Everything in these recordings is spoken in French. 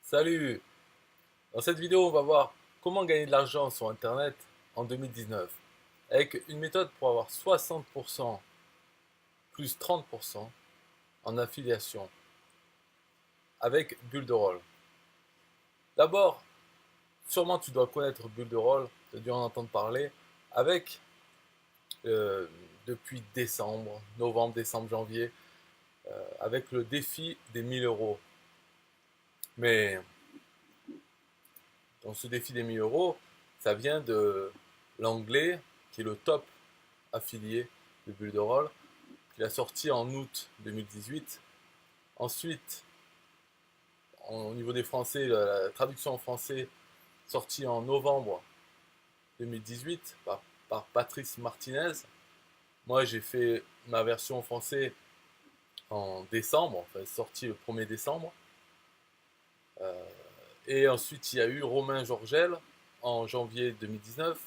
Salut! Dans cette vidéo, on va voir comment gagner de l'argent sur Internet en 2019 avec une méthode pour avoir 60% plus 30% en affiliation avec Builderall. D'abord, sûrement tu dois connaître Builderall, tu as dû en entendre parler, avec depuis décembre, novembre, décembre, janvier, avec le défi des 1000 euros. Mais dans ce défi des 1000 euros, ça vient de l'anglais qui est le top affilié de Builderall, qu'il a sorti en août 2018. Ensuite, au niveau des Français, la traduction en français sortie en novembre 2018 par Patrice Martinez. Moi, j'ai fait ma version en français en décembre, enfin sortie le 1er décembre. Et ensuite, il y a eu Romain Georgel en janvier 2019.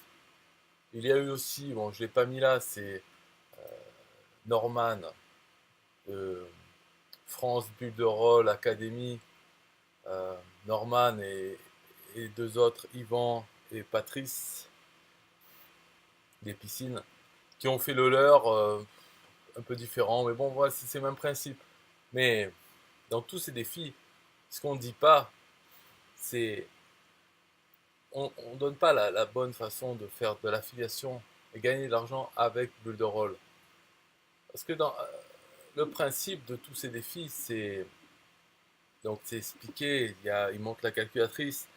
Il y a eu aussi, bon, je ne l'ai pas mis là, c'est Norman de France Builderall Academy, Norman et deux autres, Yvan et Patrice, des piscines, qui ont fait le leur un peu différent. Mais bon, voilà, c'est le même principe. Mais dans tous ces défis, ce qu'on ne dit pas, c'est on ne donne pas la bonne façon de faire de l'affiliation et gagner de l'argent avec Builderall. Parce que dans le principe de tous ces défis, c'est expliqué, il montre la calculatrice,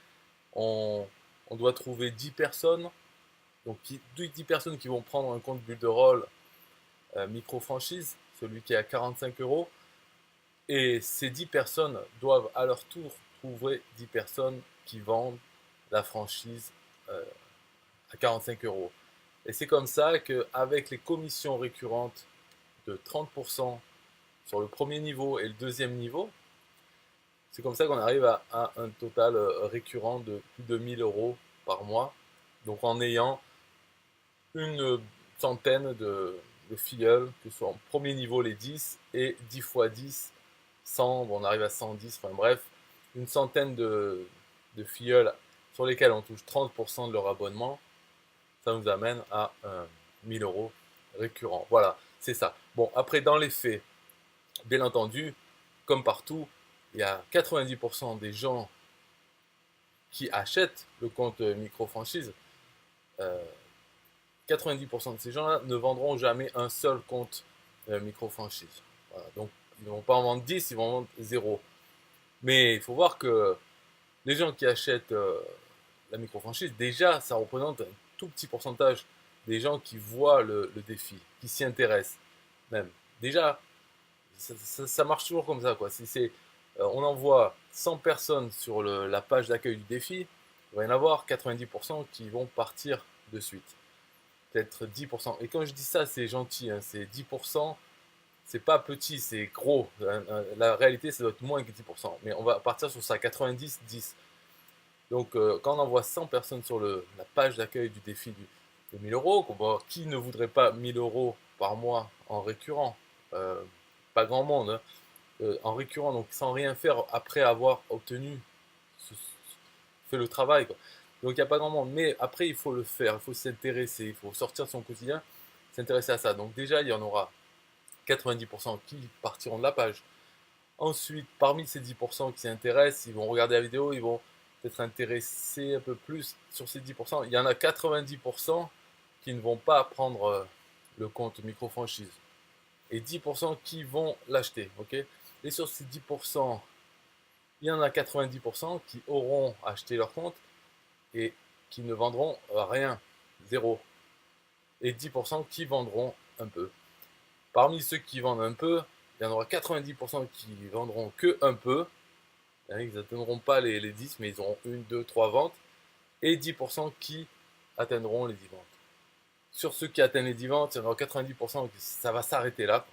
on, on doit trouver 10 personnes, donc 10 personnes qui vont prendre un compte Builderall micro-franchise, celui qui est à 45 euros, et ces 10 personnes doivent à leur tour trouver 10 personnes qui vendent la franchise à 45 euros. Et c'est comme ça qu'avec les commissions récurrentes de 30% sur le premier niveau et le deuxième niveau, c'est comme ça qu'on arrive à un total récurrent de plus de 1000 euros par mois. Donc en ayant une centaine de filleuls, que ce soit en premier niveau les 10 et 10 fois 10, 100, bon, on arrive à 110, enfin bref, une centaine de filleuls sur lesquels on touche 30% de leur abonnement, ça nous amène à 1000 euros récurrents. Voilà, c'est ça. Bon, après, dans les faits, bien entendu, comme partout, il y a 90% des gens qui achètent le compte micro-franchise. 90% de ces gens-là ne vendront jamais un seul compte micro-franchise. Voilà, donc, ils ne vont pas en vendre 10, ils vont en vendre 0. Mais il faut voir que les gens qui achètent la micro-franchise, déjà, ça représente un tout petit pourcentage des gens qui voient le défi, qui s'y intéressent même. Déjà, ça marche toujours comme ça, quoi. Si on envoie 100 personnes sur la page d'accueil du défi, il va y en avoir 90% qui vont partir de suite. Peut-être 10%. Et quand je dis ça, c'est gentil, hein, c'est 10%, c'est pas petit, c'est gros. La réalité, ça doit être moins que 10%. Mais on va partir sur ça, 90-10. Donc, quand on envoie 100 personnes sur la page d'accueil du défi de 1000 euros, qui ne voudrait pas 1000 euros par mois en récurrent? Pas grand monde, hein. En récurrent, donc sans rien faire après avoir obtenu, fait le travail, quoi. Donc il n'y a pas grand monde, mais après il faut le faire, il faut s'intéresser, il faut sortir de son quotidien, s'intéresser à ça. Donc déjà il y en aura 90% qui partiront de la page. Ensuite, parmi ces 10% qui s'intéressent, ils vont regarder la vidéo, ils vont peut-être intéresser un peu plus sur ces 10%. Il y en a 90% qui ne vont pas prendre le compte micro-franchise. Et 10% qui vont l'acheter, ok? Et sur ces 10%, il y en a 90% qui auront acheté leur compte et qui ne vendront rien, zéro. Et 10% qui vendront un peu. Parmi ceux qui vendent un peu, il y en aura 90% qui vendront que un peu. Ils n'atteindront pas les 10, mais ils auront une, deux, trois ventes. Et 10% qui atteindront les 10 ventes. Sur ceux qui atteignent les 10 ventes, il y en aura 90% qui ça va s'arrêter là.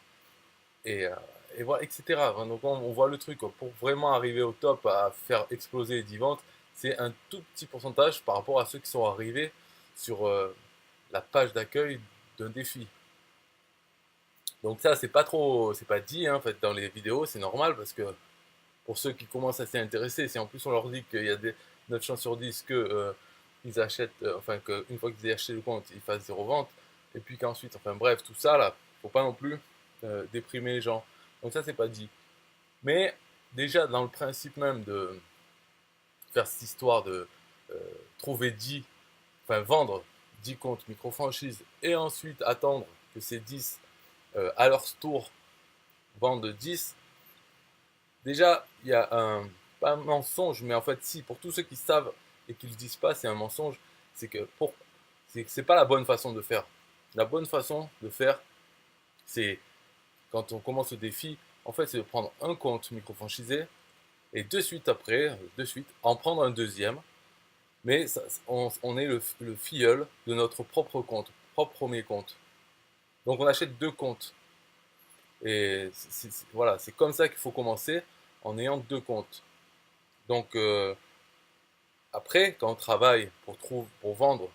Et, euh, et voilà, etc. Donc on voit le truc, quoi. Pour vraiment arriver au top, à faire exploser les 10 ventes, c'est un tout petit pourcentage par rapport à ceux qui sont arrivés sur la page d'accueil d'un défi. Donc ça, c'est pas trop, c'est pas dit, hein, en fait, dans les vidéos, c'est normal parce que pour ceux qui commencent à s'y intéresser. Si en plus on leur dit qu'il y a des 9 chances sur 10 que ils achètent, enfin qu'une fois qu'ils aient acheté le compte, ils fassent zéro vente, et puis qu'ensuite, enfin bref, tout ça là, faut pas non plus déprimer les gens. Donc ça c'est pas dit. Mais déjà dans le principe même de faire cette histoire de euh, trouver 10, enfin vendre 10 comptes micro-franchise et ensuite attendre que ces 10 à leur tour vendent 10, déjà il y a un, pas un mensonge, mais en fait si, pour tous ceux qui savent et qui ne le disent pas, c'est un mensonge, c'est que c'est pas la bonne façon de faire. La bonne façon de faire, c'est quand on commence le défi, en fait c'est de prendre un compte micro-franchisé et de suite après, de suite, en prendre un deuxième. Mais ça, on est le filleul de notre propre compte, propre premier compte. Donc on achète deux comptes. Et voilà, c'est comme ça qu'il faut commencer, en ayant deux comptes. Donc après, quand on travaille pour vendre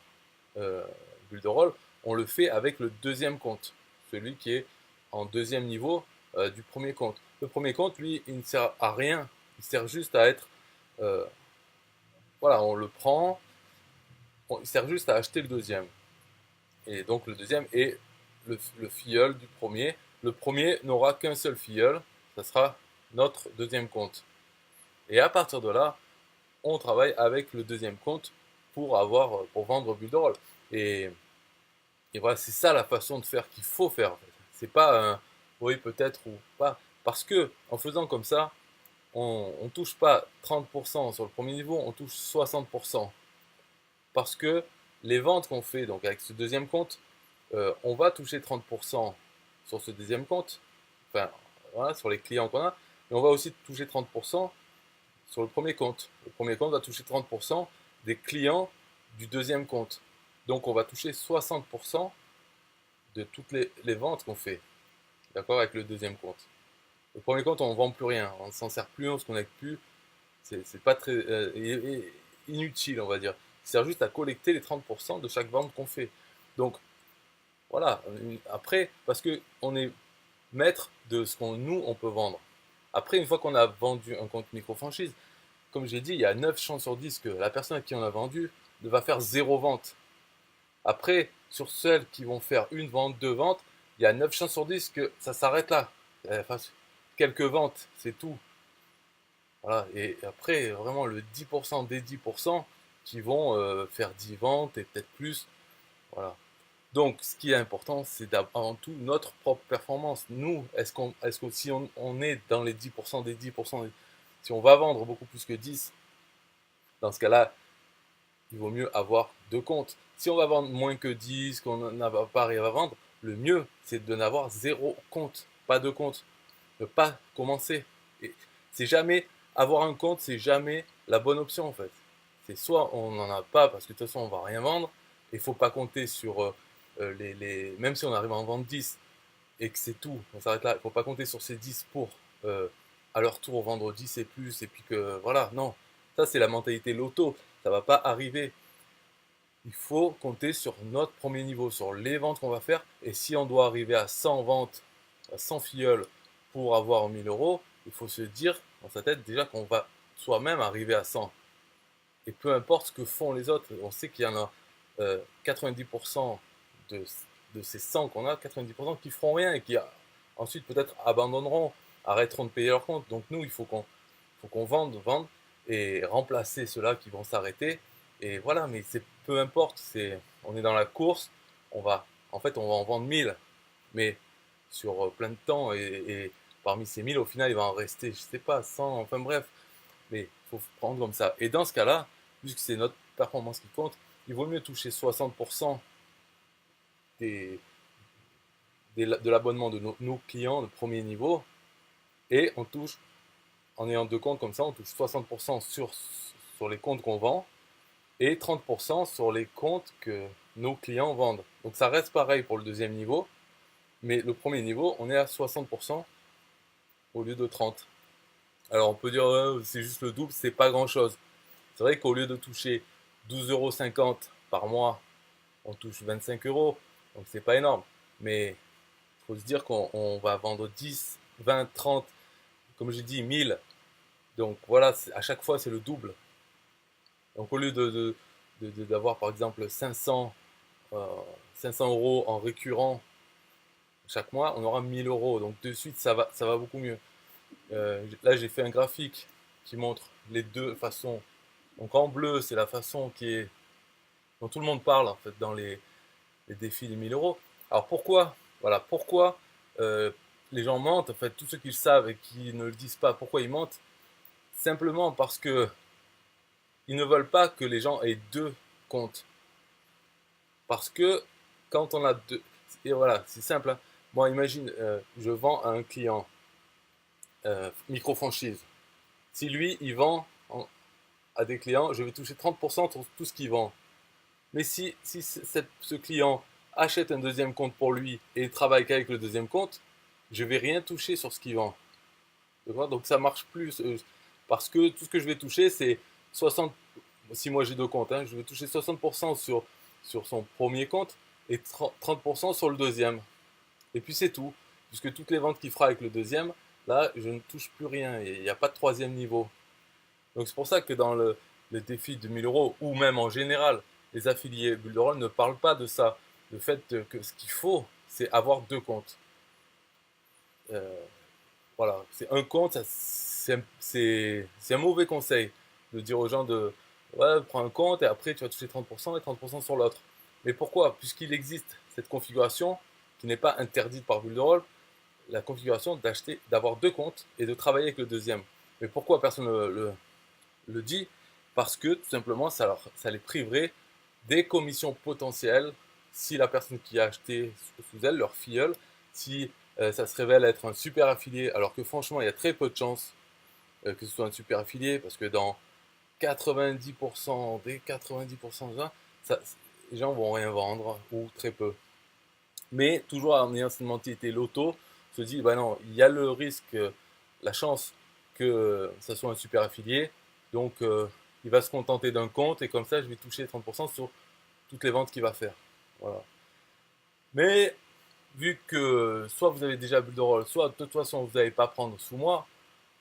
bulle de rôle, on le fait avec le deuxième compte, celui qui est en deuxième niveau du premier compte. Le premier compte, lui, il ne sert à rien, il sert juste à être, euh, voilà, on le prend, il sert juste à acheter le deuxième. Et donc le deuxième est le filleul du premier. Le premier n'aura qu'un seul filleul, ça sera notre deuxième compte. Et à partir de là, on travaille avec le deuxième compte pour vendre bulle de rôle. Et, et voilà, c'est ça la façon de faire qu'il faut faire. C'est pas un oui peut-être ou pas. Parce que en faisant comme ça, on touche pas 30% sur le premier niveau, on touche 60%. Parce que les ventes qu'on fait donc avec ce deuxième compte, on va toucher 30% sur ce deuxième compte, enfin voilà, sur les clients qu'on a, mais on va aussi toucher 30% sur le premier compte. Le premier compte va toucher 30% des clients du deuxième compte. Donc on va toucher 60% de toutes les ventes qu'on fait, d'accord, avec le deuxième compte. Le premier compte, on ne vend plus rien, on ne s'en sert plus, on ne se connecte plus, c'est pas très inutile, on va dire. Il sert juste à collecter les 30% de chaque vente qu'on fait. Donc voilà, après, parce qu'on est maître de ce qu'on nous, on peut vendre. Après, une fois qu'on a vendu un compte micro-franchise, comme j'ai dit, il y a 9 chances sur 10 que la personne à qui on a vendu va faire zéro vente. Après, sur celles qui vont faire une vente, deux ventes, il y a 9 chances sur 10 que ça s'arrête là. Enfin, quelques ventes, c'est tout. Voilà. Et après, vraiment le 10% des 10% qui vont faire 10 ventes et peut-être plus. Voilà. Donc, ce qui est important, c'est avant tout notre propre performance. Nous, est-ce que si on est dans les 10% des 10%, si on va vendre beaucoup plus que 10, dans ce cas-là, il vaut mieux avoir deux comptes. Si on va vendre moins que 10, qu'on n'a pas arrivé à vendre, le mieux, c'est de n'avoir zéro compte, pas de compte, ne pas commencer. Et c'est jamais, avoir un compte, c'est jamais la bonne option en fait. C'est soit on n'en a pas parce que de toute façon on va rien vendre, et il ne faut pas compter sur même si on arrive à en vendre 10 et que c'est tout, on s'arrête là, il ne faut pas compter sur ces 10 pour à leur tour vendre 10 et plus, et puis que voilà, non, ça c'est la mentalité loto, ça ne va pas arriver. Il faut compter sur notre premier niveau, sur les ventes qu'on va faire. Et si on doit arriver à 100 ventes, à 100 filleuls pour avoir 1000 euros, il faut se dire dans sa tête déjà qu'on va soi-même arriver à 100. Et peu importe ce que font les autres, on sait qu'il y en a 90% de, de ces 100 qu'on a, 90% qui feront rien et qui ensuite peut-être abandonneront, arrêteront de payer leur compte. Donc nous, il faut qu'on vende et remplacer ceux-là qui vont s'arrêter. Et voilà, mais c'est peu importe, on est dans la course, en fait, on va en vendre 1000, mais sur plein de temps, et parmi ces 1000, au final, il va en rester, je sais pas, 100, enfin bref, mais il faut prendre comme ça. Et dans ce cas-là, puisque c'est notre performance qui compte, il vaut mieux toucher 60% des, de l'abonnement de nos clients de premier niveau, et on touche, en ayant deux comptes comme ça, on touche 60% sur les comptes qu'on vend, et 30% sur les comptes que nos clients vendent. Donc ça reste pareil pour le deuxième niveau, mais le premier niveau, on est à 60% au lieu de 30. Alors on peut dire c'est juste le double, c'est pas grand chose. C'est vrai qu'au lieu de toucher 12,50 € par mois, on touche 25 euros, donc c'est pas énorme. Mais il faut se dire qu'on va vendre 10, 20, 30, comme j'ai dit, 1000 Donc voilà, à chaque fois c'est le double. Donc au lieu d'avoir par exemple euh, 500 euros en récurrent chaque mois, on aura 1000 euros. Donc de suite, ça va beaucoup mieux. Là, j'ai fait un graphique qui montre les deux façons. Donc en bleu, c'est la façon dont tout le monde parle en fait dans les défis des 1000 euros. Alors pourquoi, voilà, pourquoi les gens mentent, en fait, tous ceux qui le savent et qui ne le disent pas, pourquoi ils mentent? Simplement parce que ils ne veulent pas que les gens aient deux comptes. Parce que quand on a deux, et voilà, c'est simple, hein. Moi, imagine, je vends à un client micro-franchise. Si lui, il vend à des clients, je vais toucher 30% sur tout ce qu'il vend. Mais si ce client achète un deuxième compte pour lui et travaille qu'avec le deuxième compte, je ne vais rien toucher sur ce qu'il vend. Donc ça marche plus. Parce que tout ce que je vais toucher, c'est 60. Si moi j'ai deux comptes, hein, je vais toucher 60% sur son premier compte et 30% sur le deuxième. Et puis c'est tout. Puisque toutes les ventes qu'il fera avec le deuxième, là, je ne touche plus rien. Il n'y a pas de troisième niveau. Donc c'est pour ça que dans le défi de 1000 euros, ou même en général, les affiliés Bulle de Rôle ne parlent pas de ça. Le fait que ce qu'il faut, c'est avoir deux comptes. Euh, voilà, c'est un compte, c'est un mauvais conseil de dire aux gens de ouais, prends un compte et après tu vas toucher 30% et 30% sur l'autre. Mais pourquoi? Puisqu'il existe cette configuration qui n'est pas interdite par Bulle de Rôle, la configuration d'avoir deux comptes et de travailler avec le deuxième. Mais pourquoi personne ne le dit? Parce que tout simplement ça les priverait des commissions potentielles si la personne qui a acheté sous elle, leur filleul, si ça se révèle être un super affilié, alors que franchement il y a très peu de chances que ce soit un super affilié, parce que dans 90% des 90% des gens, ça, les gens vont rien vendre, ou très peu. Mais toujours en ayant cette mentalité loto, se dit, bah non, il y a le risque, la chance que ça soit un super affilié, donc il va se contenter d'un compte, et comme ça je vais toucher 30% sur toutes les ventes qu'il va faire. Voilà. Mais vu que soit vous avez déjà bulle de rôle, soit de toute façon vous n'allez pas prendre sous moi,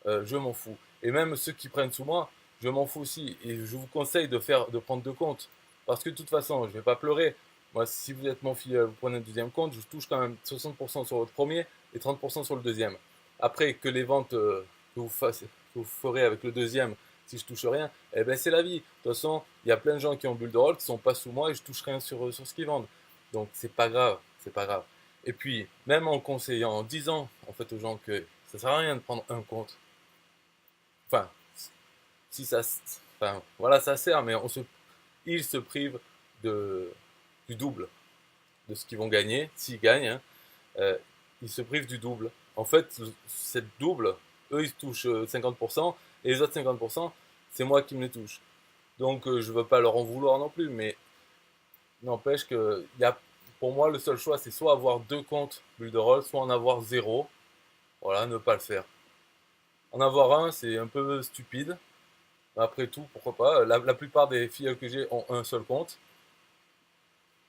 je m'en fous. Et même ceux qui prennent sous moi, je m'en fous aussi. Et je vous conseille de prendre deux comptes. Parce que de toute façon, je ne vais pas pleurer. Moi, si vous êtes mon fils, vous prenez un deuxième compte, je touche quand même 60% sur votre premier et 30% sur le deuxième. Après, que les ventes que vous ferez avec le deuxième, si je touche rien, eh ben c'est la vie. De toute façon, il y a plein de gens qui ont bulle de rôle qui sont pas sous moi et je touche rien sur ce qu'ils vendent. Donc c'est pas grave, c'est pas grave. Et puis, même en conseillant, en disant en fait aux gens que ça sert à rien de prendre un compte. Enfin, si ça, enfin, voilà, ça sert, mais ils se privent de, du double de ce qu'ils vont gagner, s'ils gagnent, hein, euh, ils se privent du double. En fait, cette double, eux, ils touchent 50%, et les autres 50%, c'est moi qui me les touche. Donc, je ne veux pas leur en vouloir non plus, mais n'empêche que pour moi, le seul choix, c'est soit avoir deux comptes bulle de rôle, soit en avoir zéro. Voilà, ne pas le faire. En avoir un, c'est un peu stupide. Après tout, pourquoi pas. La plupart des filles que j'ai ont un seul compte.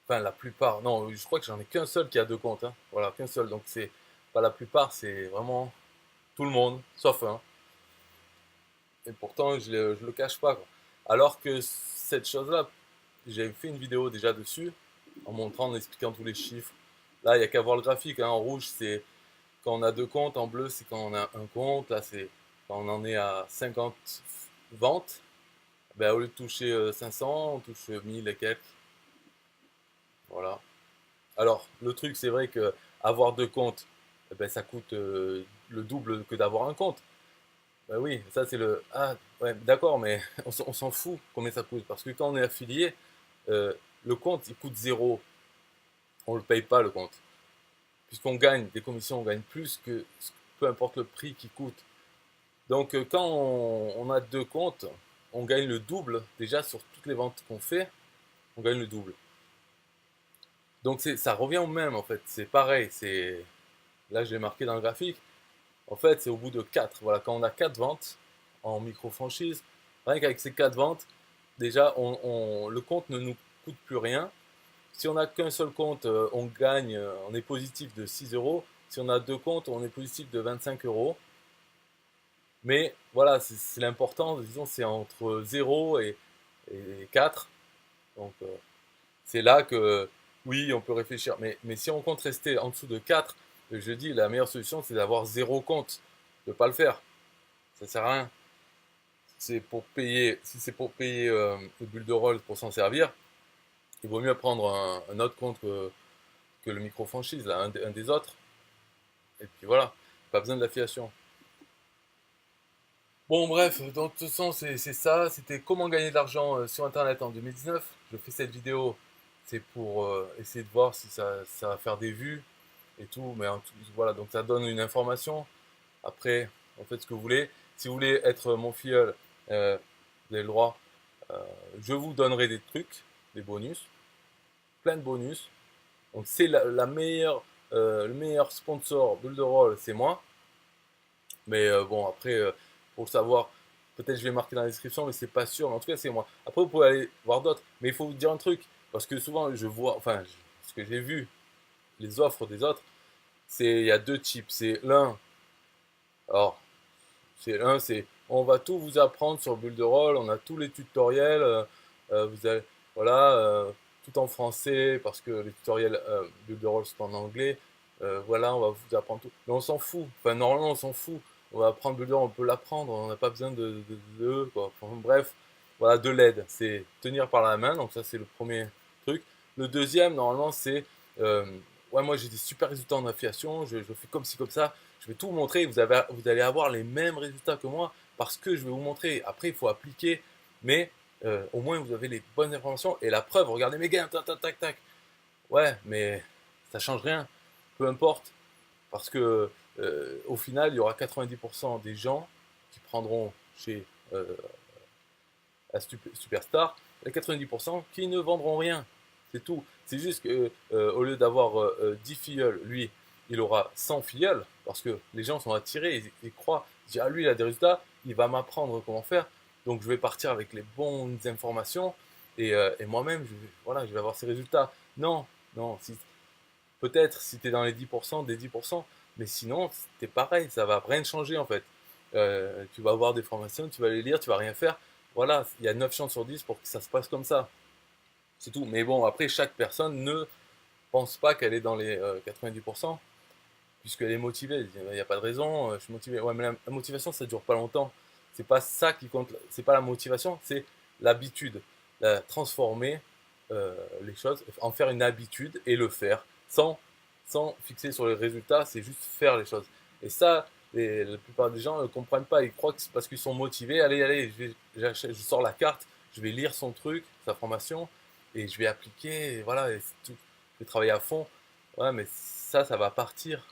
Enfin, la plupart. Non, je crois que j'en ai qu'un seul qui a deux comptes, hein. Voilà, qu'un seul. Donc c'est pas la plupart, c'est vraiment tout le monde, sauf un. Et pourtant, je le cache pas, quoi. Alors que cette chose-là, j'ai fait une vidéo déjà dessus, en montrant, en expliquant tous les chiffres. Là, il n'y a qu'à voir le graphique, hein. En rouge, c'est quand on a deux comptes. En bleu, c'est quand on a un compte. Là, c'est quand on en est à 50 ventes. Ben, au lieu de toucher 500, on touche 1000 et quelques. Voilà. Alors, le truc, c'est vrai que avoir deux comptes, eh ben, ça coûte le double que d'avoir un compte. Ben oui, ça c'est le. Ah, ouais, d'accord, mais on s'en fout combien ça coûte. Parce que quand on est affilié, euh, le compte, il coûte zéro. On ne le paye pas, le compte. Puisqu'on gagne des commissions, on gagne plus que peu importe le prix qui coûte. Donc, quand on a deux comptes, on gagne le double déjà sur toutes les ventes qu'on fait. On gagne le double. Donc ça revient au même en fait, c'est pareil, là j'ai marqué dans le graphique, en fait c'est au bout de 4. Voilà, quand on a 4 ventes en micro-franchise, rien qu'avec ces 4 ventes, déjà le compte ne nous coûte plus rien. Si on n'a qu'un seul compte, on gagne, on est positif de 6 euros. Si on a deux comptes, on est positif de 25 euros. Mais voilà, c'est l'important, disons, c'est entre 0 et 4. Donc c'est là que, oui, on peut réfléchir. Mais si on compte rester en dessous de 4, je dis, la meilleure solution, c'est d'avoir 0 compte, de ne pas le faire. Ça sert à rien. C'est pour payer, si c'est pour payer le bulle de rôle pour s'en servir, il vaut mieux prendre un autre compte que le micro-franchise, là, un des autres. Et puis voilà, pas besoin de l'affiliation. Bon, bref, donc de toute façon, c'est ça. C'était comment gagner de l'argent sur Internet en 2019. Je fais cette vidéo, c'est pour essayer de voir si ça va faire des vues et tout. Mais voilà, donc ça donne une information. Après, en faites ce que vous voulez. Si vous voulez être mon filleul, vous avez le droit. Euh, je vous donnerai des trucs, des bonus, plein de bonus. Donc c'est la meilleure, le meilleur sponsor Builderall, c'est moi. Mais bon, après, pour le savoir, peut-être je vais marquer dans la description, mais c'est pas sûr. Mais en tout cas, c'est moi. Après, vous pouvez aller voir d'autres. Mais il faut vous dire un truc, parce que souvent, je vois, enfin, ce que j'ai vu, les offres des autres, il y a deux types. C'est l'un, alors, c'est on va tout vous apprendre sur Builderall, on a tous les tutoriels, vous avez, voilà, tout en français, parce que les tutoriels Builderall sont en anglais. Voilà, on va vous apprendre tout. Mais on s'en fout. Enfin, normalement, on s'en fout. On va apprendre Builderall, on peut l'apprendre, on n'a pas besoin de quoi. Enfin, bref, voilà, de l'aide. C'est tenir par la main, donc ça, c'est le premier truc. Le deuxième, normalement, c'est euh, ouais, moi j'ai des super résultats en affiliation, je fais comme ci, comme ça, je vais tout vous montrer, vous allez avoir les mêmes résultats que moi parce que je vais vous montrer. Après, il faut appliquer, mais au moins vous avez les bonnes informations et la preuve, regardez mes gains, tac, tac, tac, tac. Ouais, mais ça change rien, peu importe, parce que au final, il y aura 90% des gens qui prendront chez la Superstar et 90% qui ne vendront rien. C'est tout. C'est juste que au lieu d'avoir 10 filleuls, lui, il aura 100 filleuls parce que les gens sont attirés, ils croient, ils disent, ah lui il a des résultats, il va m'apprendre comment faire, donc je vais partir avec les bonnes informations et moi-même, voilà, je vais avoir ces résultats. Non, non, peut-être si tu es dans les 10%, des 10%, mais sinon, c'est pareil, ça va rien changer en fait. Tu vas avoir des formations, tu vas les lire, tu vas rien faire. Voilà, il y a 9 chances sur 10 pour que ça se passe comme ça. C'est tout. Mais bon, après, chaque personne ne pense pas qu'elle est dans les 90%, puisqu'elle est motivée. Il n'y a pas de raison, je suis motivé. Ouais, mais la motivation, ça ne dure pas longtemps. C'est pas ça qui compte, c'est pas la motivation, c'est l'habitude. Transformer les choses, en faire une habitude et le faire sans fixer sur les résultats, c'est juste faire les choses. Et ça, la plupart des gens ne comprennent pas. Ils croient que c'est parce qu'ils sont motivés. Allez, allez, je sors la carte, je vais lire son truc, sa formation, et je vais appliquer. Et voilà, et tout, je vais travailler à fond. Ouais, mais ça va partir.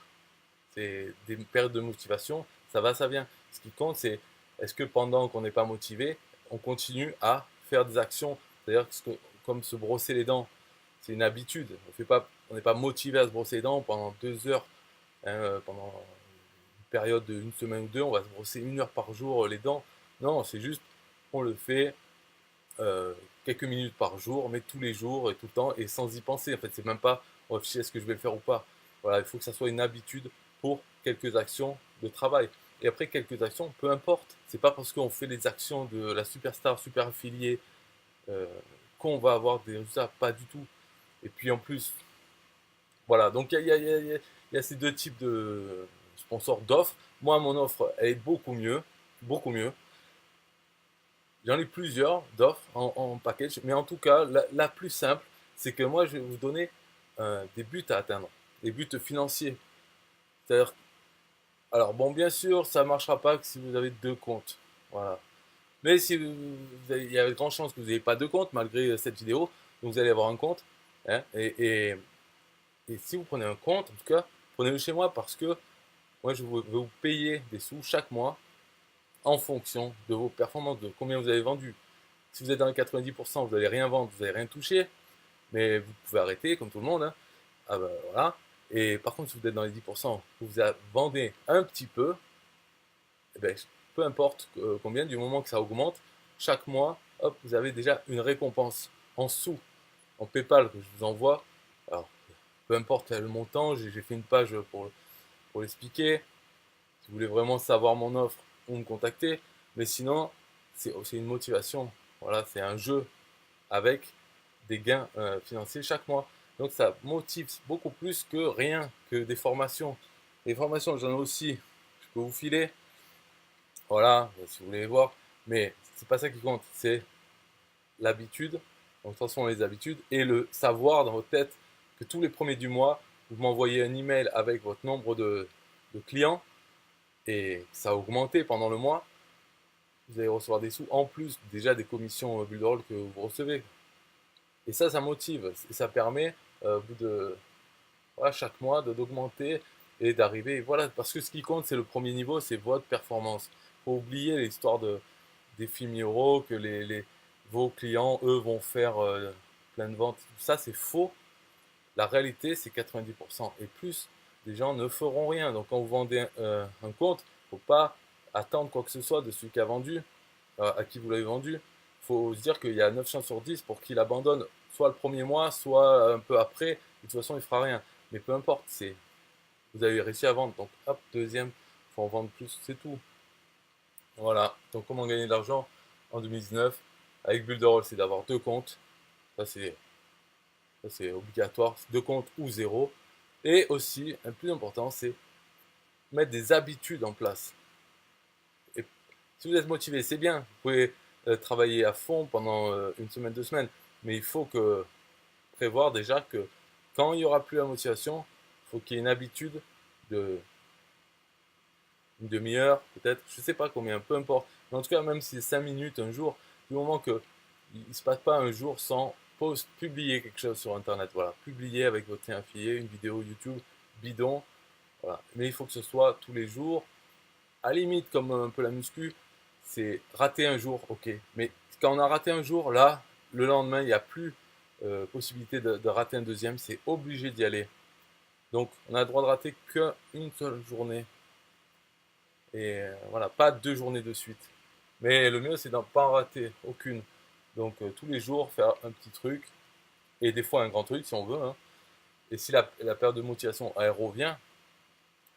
C'est des périodes de motivation, ça va, ça vient. Ce qui compte, c'est est-ce que pendant qu'on n'est pas motivé, on continue à faire des actions, c'est-à-dire comme se brosser les dents, c'est une habitude. On n'est pas motivé à se brosser les dents pendant 2 heures, hein, pendant une période d'une semaine ou deux, on va se brosser 1 heure par jour les dents. Non, c'est juste, on le fait quelques minutes par jour, mais tous les jours et tout le temps, et sans y penser. En fait, c'est même pas on réfléchir est-ce que je vais le faire ou pas. Voilà, il faut que ça soit une habitude pour quelques actions de travail. Et après quelques actions, peu importe. C'est pas parce qu'on fait les actions de la superstar, super affilié, euh, qu'on va avoir des résultats, pas du tout. Et puis en plus, voilà. Donc il y a ces deux types de sponsors d'offres. Moi, mon offre, elle est beaucoup mieux, beaucoup mieux. J'en ai plusieurs d'offres en package, mais en tout cas, la plus simple, c'est que moi, je vais vous donner des buts à atteindre, des buts financiers. C'est-à-dire, alors bon, bien sûr, ça ne marchera pas que si vous avez deux comptes. Voilà. Mais si il y a de grandes chances que vous n'ayez pas deux comptes, malgré cette vidéo, donc vous allez avoir un compte. Hein, et si vous prenez un compte, en tout cas, prenez-le chez moi parce que moi, vais vous payer des sous chaque mois en fonction de vos performances, de combien vous avez vendu. Si vous êtes dans les 90%, vous n'allez rien vendre, vous n'allez rien toucher, mais vous pouvez arrêter comme tout le monde. Hein. Ah bah, voilà. Et par contre, si vous êtes dans les 10%, vous vendez un petit peu, eh ben, peu importe combien, du moment que ça augmente, chaque mois, hop, vous avez déjà une récompense en sous, en PayPal que je vous envoie. Alors, peu importe le montant, j'ai fait une page pour l'expliquer. Si vous voulez vraiment savoir mon offre, ou me contacter. Mais sinon, c'est une motivation. Voilà, c'est un jeu avec des gains financiers chaque mois. Donc ça motive beaucoup plus que rien, que des formations. Les formations, j'en ai aussi, je peux vous filer. Voilà, si vous voulez les voir. Mais c'est pas ça qui compte, c'est l'habitude. Donc transformer les habitudes et le savoir dans votre tête que tous les premiers du mois, vous m'envoyez un email avec votre nombre de clients et ça a augmenté pendant le mois. Vous allez recevoir des sous en plus déjà des commissions Bullroll que vous recevez. Et ça motive et ça permet au bout de voilà, chaque mois d'augmenter et d'arriver. Voilà, parce que ce qui compte, c'est le premier niveau, c'est votre performance. Il faut oublier l'histoire des films euros que vos clients, eux, vont faire plein de ventes. Ça, c'est faux. La réalité, c'est 90% et plus des gens ne feront rien. Donc, quand vous vendez un compte, il ne faut pas attendre quoi que ce soit de celui qui a vendu, à qui vous l'avez vendu. Il faut se dire qu'il y a 9 chances sur 10 pour qu'il abandonne soit le premier mois, soit un peu après. Et de toute façon, il ne fera rien. Mais peu importe, vous avez réussi à vendre. Donc, hop, deuxième, il faut en vendre plus, c'est tout. Voilà. Donc, comment gagner de l'argent en 2019 avec Builderall, c'est d'avoir deux comptes. Ça, c'est obligatoire. Deux comptes ou zéro. Et aussi, le plus important, c'est mettre des habitudes en place. Et si vous êtes motivé, c'est bien. Vous pouvez travailler à fond pendant une semaine, 2 semaines. Mais il faut prévoir déjà que quand il n'y aura plus la motivation, il faut qu'il y ait une habitude de une demi-heure, peut-être, je ne sais pas combien, peu importe. Mais en tout cas, même si c'est 5 minutes, un jour, du moment qu'il ne se passe pas un jour sans publier quelque chose sur Internet. Voilà, publier avec votre lien affilié, une vidéo YouTube, bidon. Voilà. Mais il faut que ce soit tous les jours. À la limite, comme un peu la muscu, c'est rater un jour, ok. Mais quand on a raté un jour, là, le lendemain, il n'y a plus possibilité de rater un deuxième. C'est obligé d'y aller. Donc, on a le droit de rater qu'une seule journée. Et voilà, pas 2 journées de suite. Mais le mieux, c'est d'en pas en rater aucune. Donc, tous les jours, faire un petit truc. Et des fois, un grand truc, si on veut, hein. Et si la période de motivation, elle revient,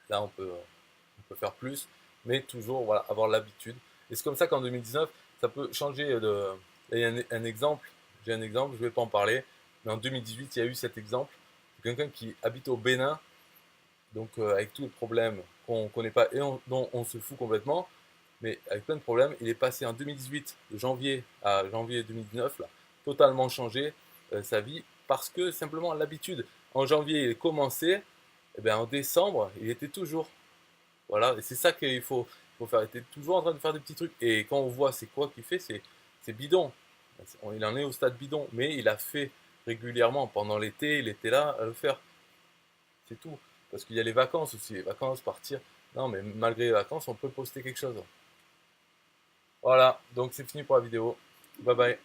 là, on peut faire plus. Mais toujours, voilà, avoir l'habitude. Et c'est comme ça qu'en 2019, ça peut changer de... Il y a un exemple, j'ai un exemple, je ne vais pas en parler. Mais en 2018, il y a eu cet exemple. Quelqu'un qui habite au Bénin, donc avec tous les problèmes qu'on ne connaît pas et dont on se fout complètement, mais avec plein de problèmes, il est passé en 2018, de janvier à janvier 2019, là, totalement changé sa vie, parce que simplement l'habitude. En janvier, il a commencé, et bien en décembre, il était toujours. Voilà, et c'est ça qu'il faut faire. Il était toujours en train de faire des petits trucs. Et quand on voit c'est quoi qu'il fait, c'est bidon. Il en est au stade bidon, mais il a fait régulièrement. Pendant l'été, il était là à le faire. C'est tout. Parce qu'il y a les vacances aussi. Les vacances, partir. Non, mais malgré les vacances, on peut poster quelque chose. Voilà, donc c'est fini pour la vidéo. Bye bye.